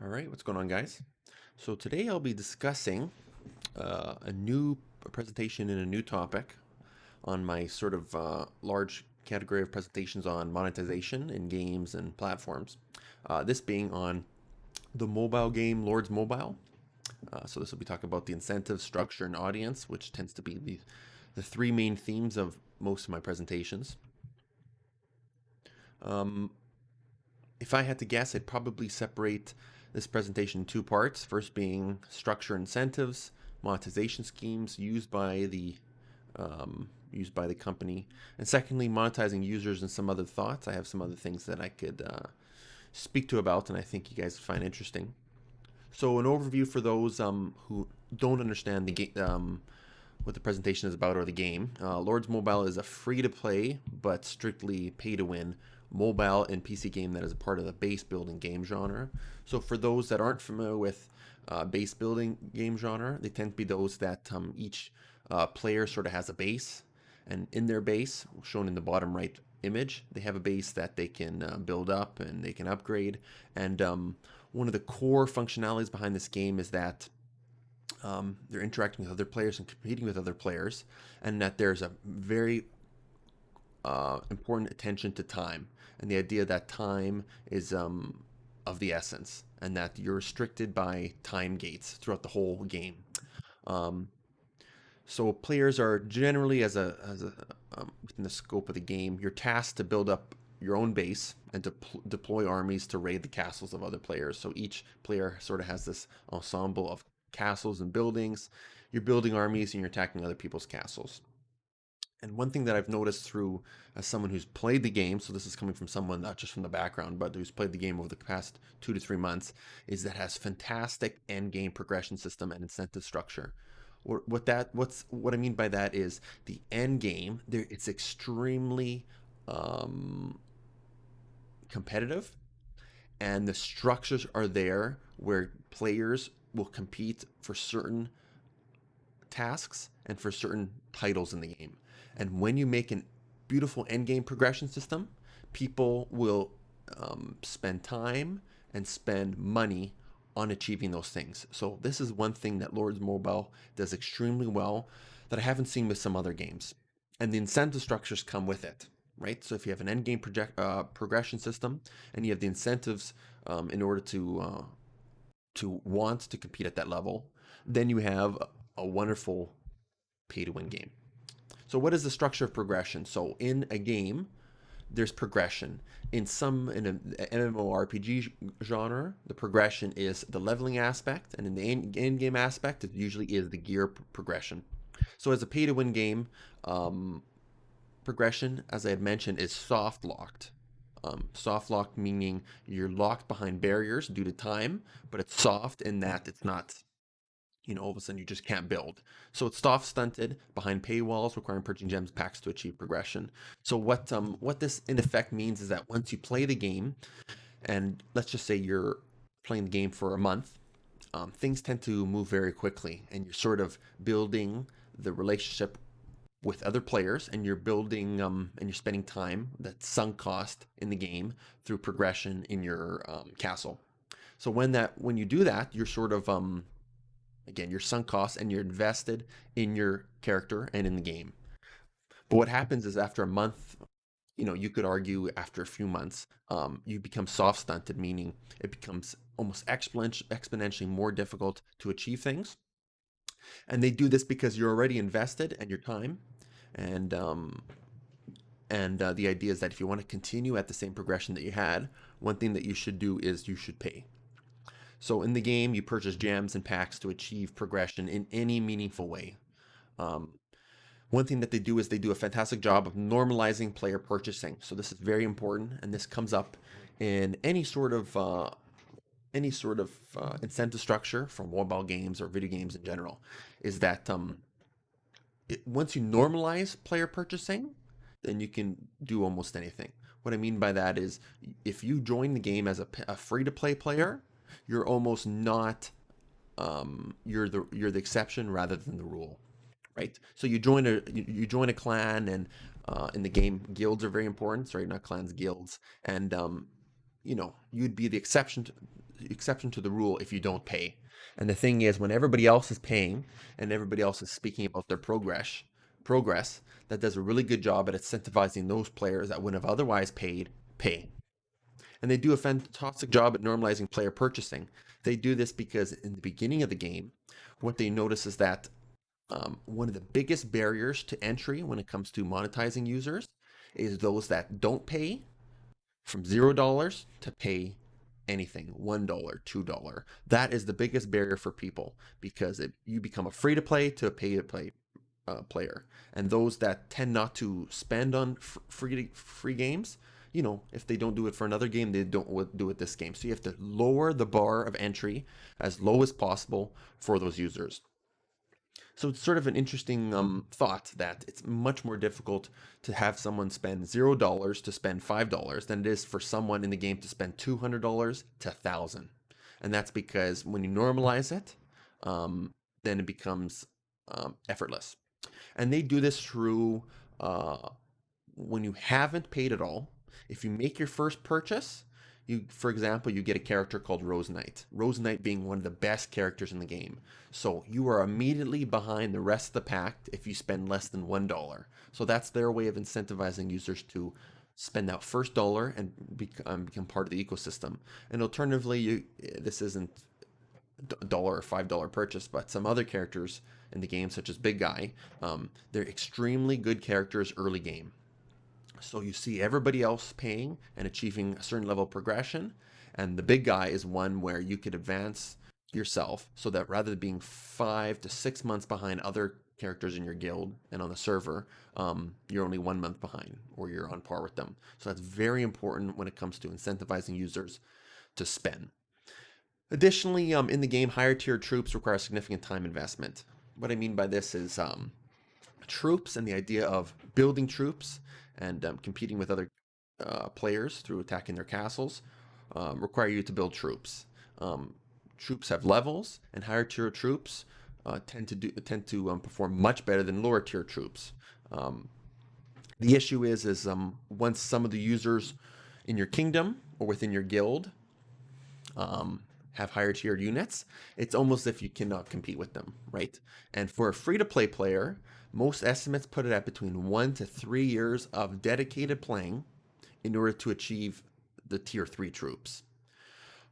All right, what's going on, guys? So today I'll be discussing a new presentation in a new topic on my sort of large category of presentations on monetization in games and platforms. This being on the mobile game Lords Mobile. So this will be talking about the incentive, structure, and audience, which tends to be the three main themes of most of my presentations. Um, if I had to guess, I'd probably separate this presentation in two parts. First being structure incentives, monetization schemes used by the company, and secondly, monetizing users and some other thoughts. I have some other things that I could speak to about, and I think you guys find interesting. So, an overview for those who don't understand what the presentation is about or the game. Lords Mobile is a free to play but strictly pay to win mobile and PC game that is a part of the base building game genre. So for those that aren't familiar with base building game genre, they tend to be those that each player sort of has a base, and in their base, shown in the bottom right image, they have a base that they can build up and they can upgrade. And one of the core functionalities behind this game is that they're interacting with other players and competing with other players, and that there's a very important attention to time, and the idea that time is of the essence, and that you're restricted by time gates throughout the whole game. Um, so players are generally, within the scope of the game, you're tasked to build up your own base and to deploy armies to raid the castles of other players. So each player sort of has this ensemble of castles and buildings. You're building armies and you're attacking other people's castles. And one thing that I've noticed through as someone who's played the game, so this is coming from someone not just from the background, but who's played the game over the past 2 to 3 months, is that it has fantastic end game progression system and incentive structure. What I mean by that is the end game. There, it's extremely um, competitive, and the structures are there where players will compete for certain tasks and for certain titles in the game. And when you make a beautiful end game progression system, people will spend time and spend money on achieving those things. So this is one thing that Lords Mobile does extremely well that I haven't seen with some other games. And the incentive structures come with it, right? So if you have an end game progression system and you have the incentives in order to want to compete at that level, then you have a wonderful pay to win game. So what is the structure of progression? So in a game, there's progression. In an MMORPG genre, the progression is the leveling aspect, and in the end game aspect, it usually is the gear progression. So as a pay to win game, progression, as I had mentioned, is soft locked. Soft locked meaning you're locked behind barriers due to time, but it's soft in that it's not, all of a sudden you just can't build. So it's soft stunted behind paywalls requiring purchasing gems packs to achieve progression. So what this in effect means is that once you play the game, and let's just say you're playing the game for a month, things tend to move very quickly, and you're sort of building the relationship with other players, and you're building and you're spending time, that sunk cost in the game, through progression in your castle. So when you do that, you're sort of again, your sunk costs, and you're invested in your character and in the game. But what happens is after a month, you could argue after a few months, you become soft stunted, meaning it becomes almost exponentially more difficult to achieve things. And they do this because you're already invested and your time. And the idea is that if you want to continue at the same progression that you had, one thing that you should do is you should pay. So in the game, you purchase gems and packs to achieve progression in any meaningful way. Um, One thing that they do is they do a fantastic job of normalizing player purchasing. So this is very important, and this comes up in any sort of incentive structure for mobile games or video games in general. Is that once you normalize player purchasing, then you can do almost anything. What I mean by that is, if you join the game as a free to play player, you're almost not you're the exception rather than the rule, right? So you join a clan, and in the game, guilds are very important. Sorry, not clans, guilds, and you'd be the exception exception to the rule if you don't pay. And the thing is, when everybody else is paying and everybody else is speaking about their progress, that does a really good job at incentivizing those players that would have otherwise paid pay. And they do a fantastic job at normalizing player purchasing. They do this because in the beginning of the game, what they notice is that one of the biggest barriers to entry when it comes to monetizing users is those that don't pay from $0 to pay anything $1, $2. That is the biggest barrier for people because you become a free to play to a pay to play player. And those that tend not to spend on free games, if they don't do it for another game, they don't do it this game. So you have to lower the bar of entry as low as possible for those users. So it's sort of an interesting thought that it's much more difficult to have someone spend $0 to spend $5 than it is for someone in the game to spend $200 to $1,000. And that's because when you normalize it, then it becomes effortless. And they do this through uh, when you haven't paid at all. If you make your first purchase, for example, you get a character called Rose Knight. Rose Knight being one of the best characters in the game. So you are immediately behind the rest of the pack if you spend less than $1. So that's their way of incentivizing users to spend that first dollar and become part of the ecosystem. And alternatively, this isn't a dollar or $5 purchase, but some other characters in the game, such as Big Guy, they're extremely good characters early game. So you see everybody else paying and achieving a certain level of progression. And the big guy is one where you could advance yourself so that rather than being 5 to 6 months behind other characters in your guild and on the server, you're only 1 month behind or you're on par with them. So that's very important when it comes to incentivizing users to spend. Additionally, in the game, higher tier troops require significant time investment. What I mean by this is troops and the idea of building troops and competing with other players through attacking their castles require you to build troops. Troops have levels, and higher tier troops tend to perform much better than lower tier troops. The issue is once some of the users in your kingdom or within your guild have higher tiered units, it's almost as if you cannot compete with them, right? And for a free to play player, most estimates put it at between 1 to 3 years of dedicated playing in order to achieve the tier 3 troops.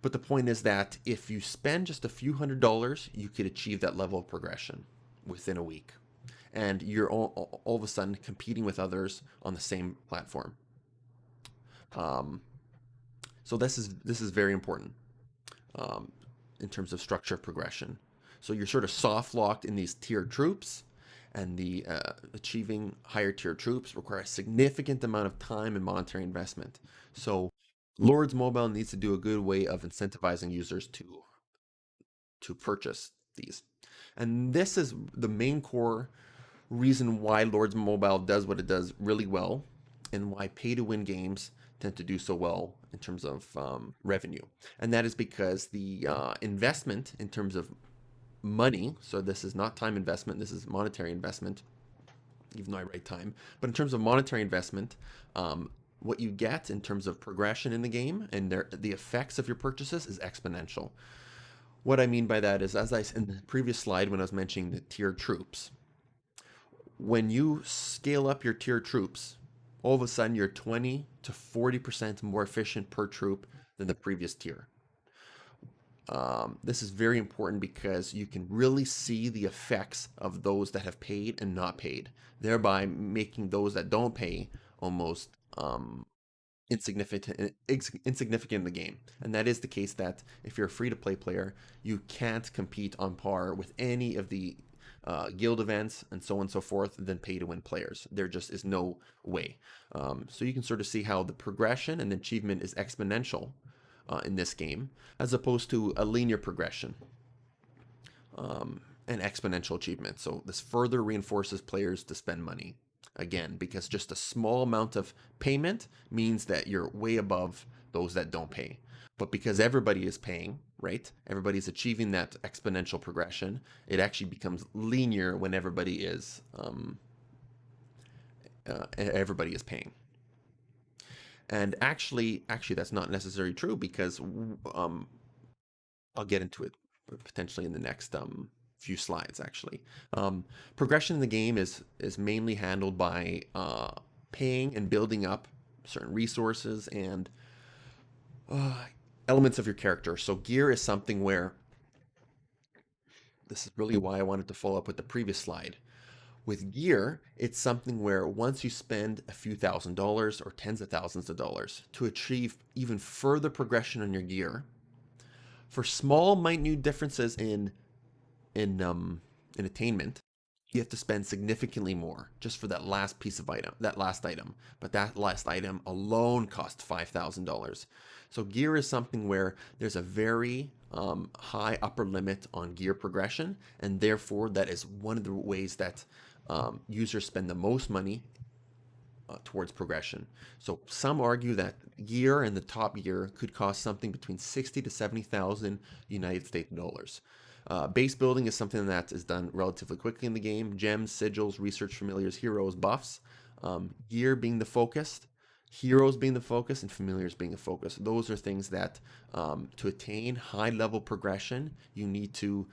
But the point is that if you spend just a few $100s, you could achieve that level of progression within a week. And you're all of a sudden competing with others on the same platform. So this is very important in terms of structure of progression. So you're sort of soft locked in these tiered troops, and the achieving higher tier troops require a significant amount of time and monetary investment. So Lords Mobile needs to do a good way of incentivizing users to purchase these. And this is the main core reason why Lords Mobile does what it does really well, and why pay to win games tend to do so well in terms of revenue. And that is because the investment in terms of money, so this is not time investment, this is monetary investment, even though I write time, but in terms of monetary investment, what you get in terms of progression in the game and the effects of your purchases is exponential. What I mean by that is, as I in the previous slide when I was mentioning the tiered troops, when you scale up your tiered troops, all of a sudden you're 20 to 40% more efficient per troop than the previous tier. This is very important because you can really see the effects of those that have paid and not paid, thereby making those that don't pay almost insignificant in the game. And that is the case that if you're a free-to-play player, you can't compete on par with any of the guild events and so on and so forth than pay-to-win players. There just is no way. So you can sort of see how the progression and achievement is exponential in this game, as opposed to a linear progression and exponential achievement. So this further reinforces players to spend money. Again, because just a small amount of payment means that you're way above those that don't pay. But because everybody is paying, right? Everybody's achieving that exponential progression. It actually becomes linear when everybody is paying. And actually, that's not necessarily true because I'll get into it potentially in the next few slides, actually. Progression in the game is mainly handled by paying and building up certain resources and uh, elements of your character. So gear is something where this is really why I wanted to follow up with the previous slide. With gear, it's something where once you spend a few $1,000s or tens of thousands of dollars to achieve even further progression on your gear, for small, minute differences in attainment, you have to spend significantly more just for that last piece of item, that last item. But that last item alone cost $5,000. So gear is something where there's a very high upper limit on gear progression, and therefore that is one of the ways that users spend the most money towards progression. So some argue that gear and the top gear could cost something between 60 to 70,000 United States dollars. Base building is something that is done relatively quickly in the game. Gems, sigils, research familiars, heroes, buffs. Gear being the focus, heroes being the focus, and familiars being the focus. Those are things that to attain high level progression, you need to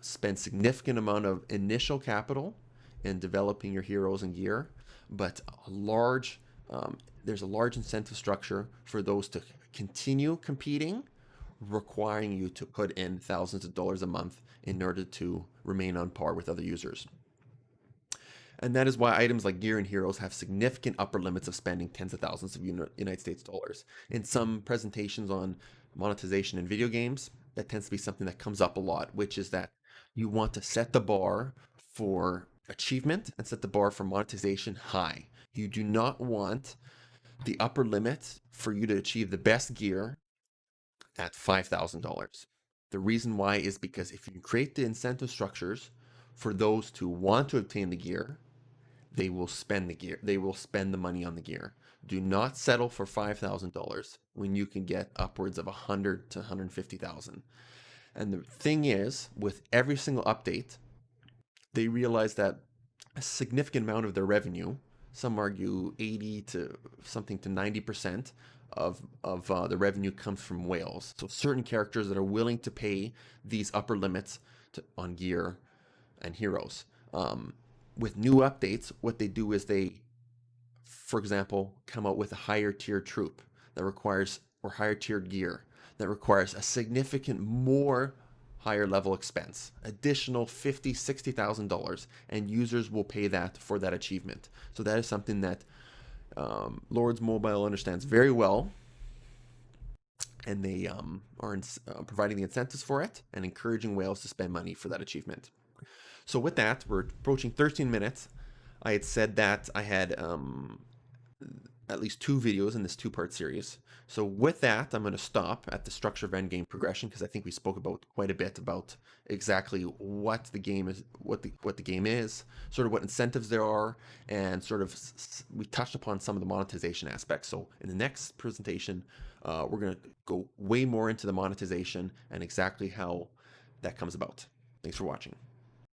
spend significant amount of initial capital in developing your heroes and gear, but there's a large incentive structure for those to continue competing, requiring you to put in thousands of dollars a month in order to remain on par with other users. And that is why items like gear and heroes have significant upper limits of spending tens of thousands of United States dollars. In some presentations on monetization in video games, that tends to be something that comes up a lot, which is that you want to set the bar for achievement and set the bar for monetization high. You do not want the upper limit for you to achieve the best gear at $5,000. The reason why is because if you create the incentive structures for those to want to obtain the gear, they will spend the gear. They will spend the money on the gear. Do not settle for $5,000 when you can get upwards of 100 to 150,000. And the thing is, with every single update, they realize that a significant amount of their revenue, some argue 80 to something to 90% of the revenue comes from whales. So certain characters that are willing to pay these upper limits on gear and heroes. With new updates, what they do is they, for example, come out with a higher tier troop that requires, or higher tiered gear that requires a significant more higher level expense, additional $50,000, $60,000, and users will pay that for that achievement. So that is something that Lords Mobile understands very well, and they are providing the incentives for it and encouraging whales to spend money for that achievement. So with that, we're approaching 13 minutes. I had said that I had at least 2 videos in this 2-part series. So with that, I'm going to stop at the structure of endgame progression, because I think we spoke about quite a bit about exactly what the game is, what the game is, sort of what incentives there are, and sort of we touched upon some of the monetization aspects. So in the next presentation, we're going to go way more into the monetization and exactly how that comes about. Thanks for watching.